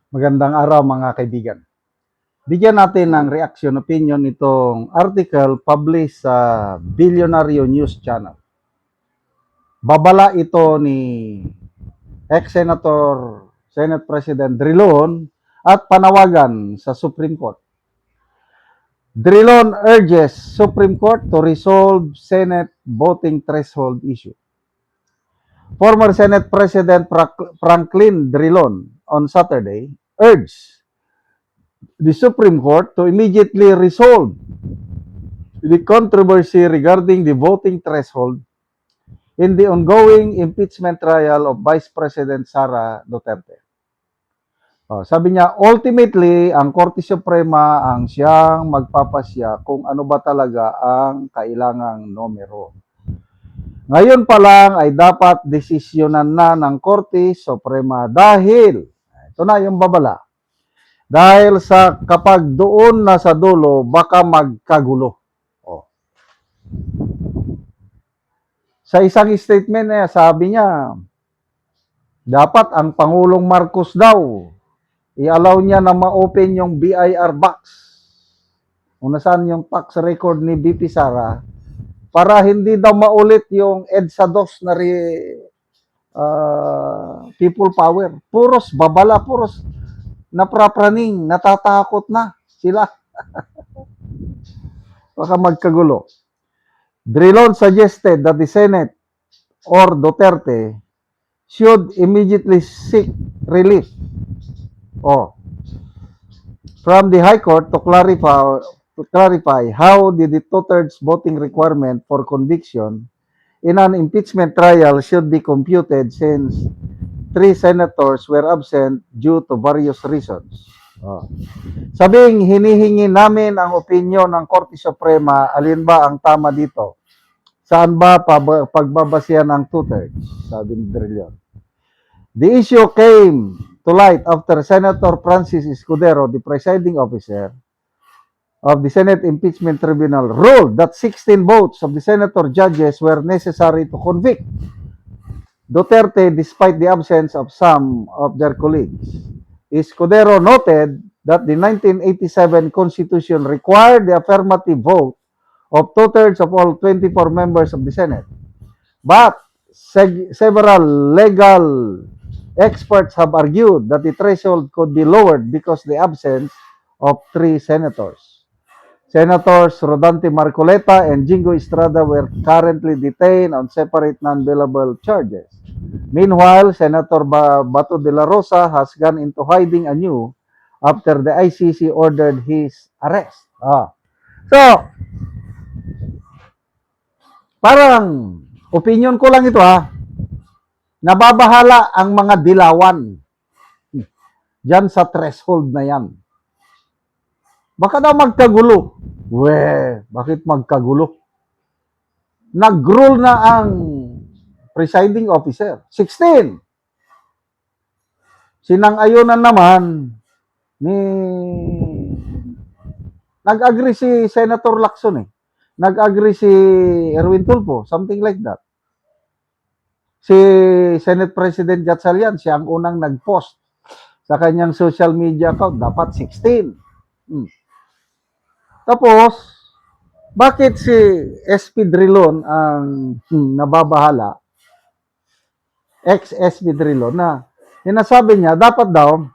Magandang araw mga kaibigan. Bigyan natin ng reaction opinion itong article published sa Billionario News Channel. Babala ito ni ex-senator, Senate President Drilon at panawagan sa Supreme Court. Drilon urges Supreme Court to resolve Senate voting threshold issue. Former Senate President Franklin Drilon on Saturday urged the Supreme Court to immediately resolve the controversy regarding the voting threshold in the ongoing impeachment trial of Vice President Sara Duterte. Sabi niya, ultimately, ang Korte Suprema ang siyang magpapasya kung ano ba talaga ang kailangang numero. Ngayon pa lang ay dapat desisyonan na ng Korte Suprema dahil, ito na yung babala, dahil sa kapag doon na sa dulo, baka magkagulo. Sa isang statement sabi niya, dapat ang Pangulong Marcos daw, i-allow niya na ma-open yung BIR box. Kung nasaan yung tax record ni BP Sara, para hindi daw maulit yung EDSA 2 na people power. Puros babala, puros naprapraning, natatakot na sila. Baka magkagulo. Drilon suggested that the Senate or Duterte should immediately seek relief from the High Court to clarify how the two-thirds voting requirement for conviction in an impeachment trial should be computed since 3 senators were absent due to various reasons. Sabing hinihingi namin ang opinyon ng Korte Suprema, alin ba ang tama dito? Saan ba pagbabasihan ang two-thirds? Sabi ni Drilon. The issue came to light after Senator Francis Escudero, the presiding officer of the Senate Impeachment Tribunal, ruled that 16 votes of the senator judges were necessary to convict Duterte despite the absence of some of their colleagues. Escudero noted that the 1987 Constitution required the affirmative vote of two-thirds of all 24 members of the Senate. But several legal experts have argued that the threshold could be lowered because of the absence of 3 senators. Senators Rodante Marcoleta and Jingo Estrada were currently detained on separate non-bailable charges. Meanwhile, Senator Bato de la Rosa has gone into hiding anew after the ICC ordered his arrest. So, parang opinion ko lang ito nababahala ang mga dilawan dyan sa threshold na yan. Baka daw magkagulo. Bakit magkagulo? Nag-rule na ang presiding officer. 16. Sinang-ayunan naman nag-agree si Senator Lacson Nag-agree si Erwin Tulfo, something like that. Si Senate President Gatchalian, siya ang unang nag-post sa kanyang social media account, dapat 16. Tapos, bakit si SP Drilon ang nababahala? Ex-SP Drilon na sinasabi niya, dapat daw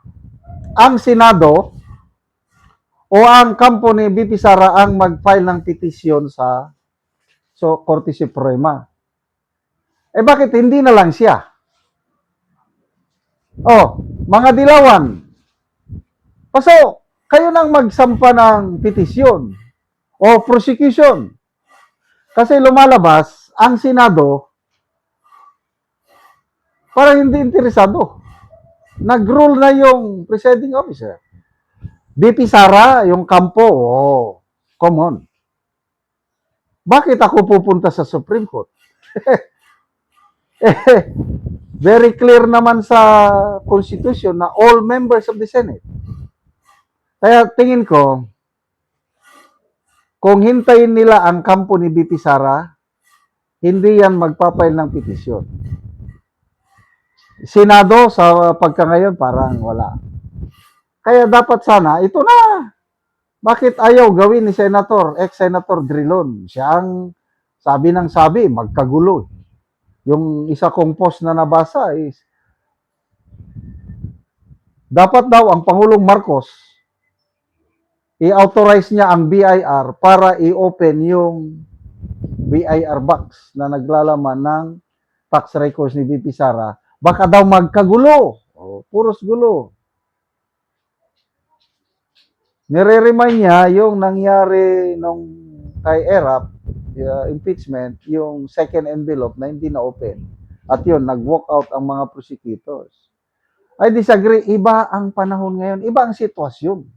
ang Senado o ang kampo ni BP Sara ang mag-file ng petisyon sa Korte Suprema. Bakit hindi na lang siya? Mga dilawan. So, kayo nang magsampa ng petisyon o prosecution. Kasi lumalabas ang Senado para hindi interesado. Nag-rule na yung presiding officer. BP Sara, yung kampo, common. Bakit ako pupunta sa Supreme Court? Very clear naman sa Constitution na all members of the Senate. Kaya tingin ko, kung hintayin nila ang kampo ni BP Sara, hindi yan magpapail ng petisyon. Senado, sa pagka ngayon, parang wala. Kaya dapat sana, ito na. Bakit ayaw gawin ni Senator, ex-Senator Drilon? Siya ang sabi, magkagulo. Yung isa kong post na nabasa is, dapat daw ang Pangulong Marcos, i-authorize niya ang BIR para i-open yung BIR box na naglalaman ng tax records ni VP Sara. Baka daw magkagulo. Puros gulo. Nire-remind niya yung nangyari nung kay Erap, impeachment, yung second envelope na hindi na-open. At yun, nag-walk out ang mga prosecutors. I disagree. Iba ang panahon ngayon. Iba ang sitwasyon.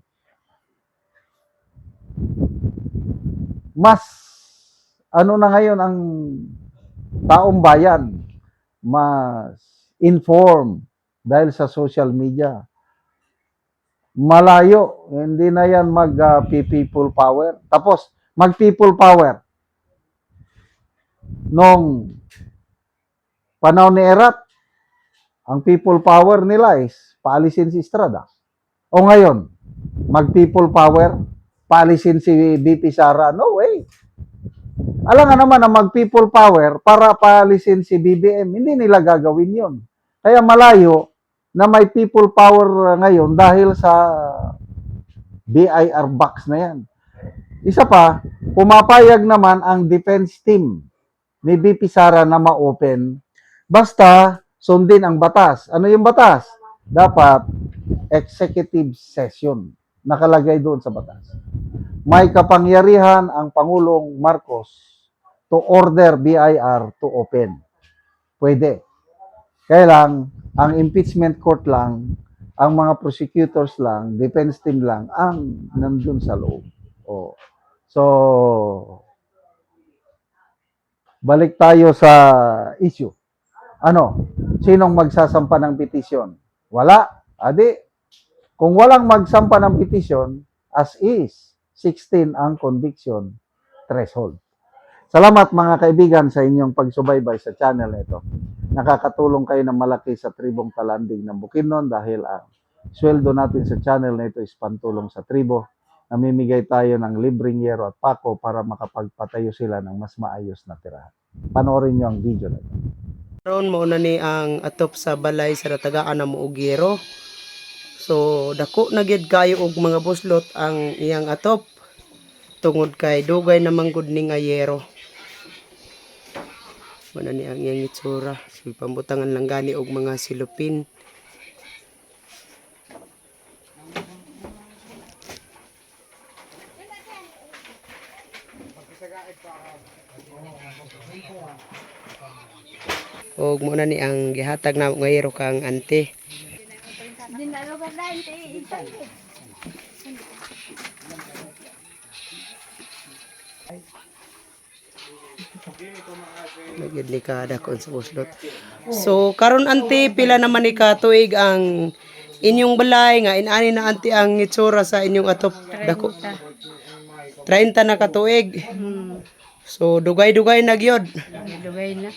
Mas, ano na ngayon ang taong bayan, mas informed dahil sa social media. Malayo, hindi na yan mag-people power. Tapos, mag-people power. Nung panahon ni Erap, ang people power nila is paalisin si Estrada. O ngayon, mag-people power, paalisin si BP Sara. No way. Alam nga naman na mag-people power para paalisin si BBM, hindi nila gagawin yon. Kaya malayo na may people power ngayon dahil sa BIR box na yan. Isa pa, pumapayag naman ang defense team ni BP Sara na ma-open basta sundin ang batas. Ano yung batas? Dapat executive session. Nakalagay doon sa batas. May kapangyarihan ang Pangulong Marcos to order BIR to open. Pwede. Kaya lang, ang impeachment court lang, ang mga prosecutors lang, defense team lang, ang nandun sa loob. Oh. So, balik tayo sa issue. Ano? Sinong magsasampa ng petisyon? Wala. Adi, kung walang magsampa ng petisyon, as is, 16 ang conviction threshold. Salamat mga kaibigan sa inyong pagsubaybay sa channel na ito. Nakakatulong kayo ng malaki sa tribong Talanding ng Bukidnon dahil ang sweldo natin sa channel na ito is pantulong sa tribo. Namimigay tayo ng libreng yero at pako para makapagpatayo sila ng mas maayos na tirahan. Panoorin nyo ang video na ito. Karon mo na ni ang atop sa balay sa tagaan na Muugiro. So dako na gyud kayo og mga buslot ang iyang atop tungod kay dugay na manggod ning ayero. Mana ni ang iyang itsura. So pambutangan lang gani og mga silupin. Og mo na ni ang gihatag na ngayero kang ante. Nagyud ni kada kon sa buslot. So karon ante pila naman ni ka tuig ang inyong balay nga inani na ante ang itsura sa inyong atop dako. 30 na ka tuig. So dugay-dugay na gyud. Dugay na.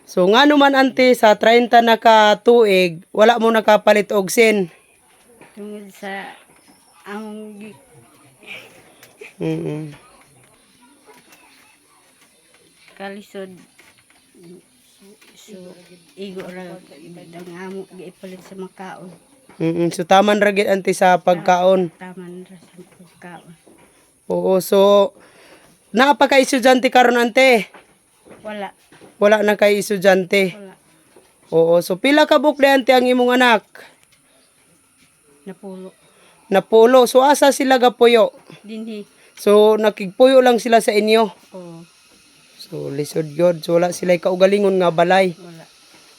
So nga naman ante sa 30 na ka tuig, wala mo nakapalit og sin. Tungod sa ang kalisod so igo ra ang amo giipalit sa makaon. So taman ra gyud ante sa pagkaon. Taman ra sa pagkaon. Oo, so naa pa kay estudyante karon ante? Wala. Wala na kay estudyante. Wala. Oo, so pila ka bukle ante ang imong anak? Napulo. Napulo. So asa sila gapuyo? Dinhi. So nakigpuyo lang sila sa inyo. Oh, So lisod gyud. So wala sila kaugalingon nga balay. wala.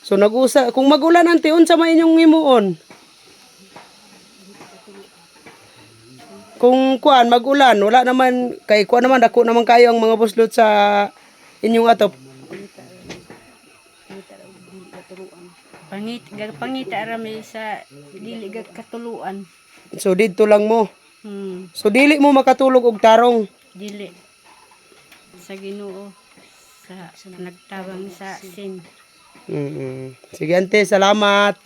So nag-usa kung magulan ante unsa man inyong himuon? Kung kuan magulan, wala naman kay kuan naman dako naman kayo ang mga buslot sa inyong atop. Pangita ra may sa dili gag katuluan. So didto lang mo. So dili mo makatulog og tarong. Dili sa Ginoo sa nagtawang sa sin. Sige ante, salamat.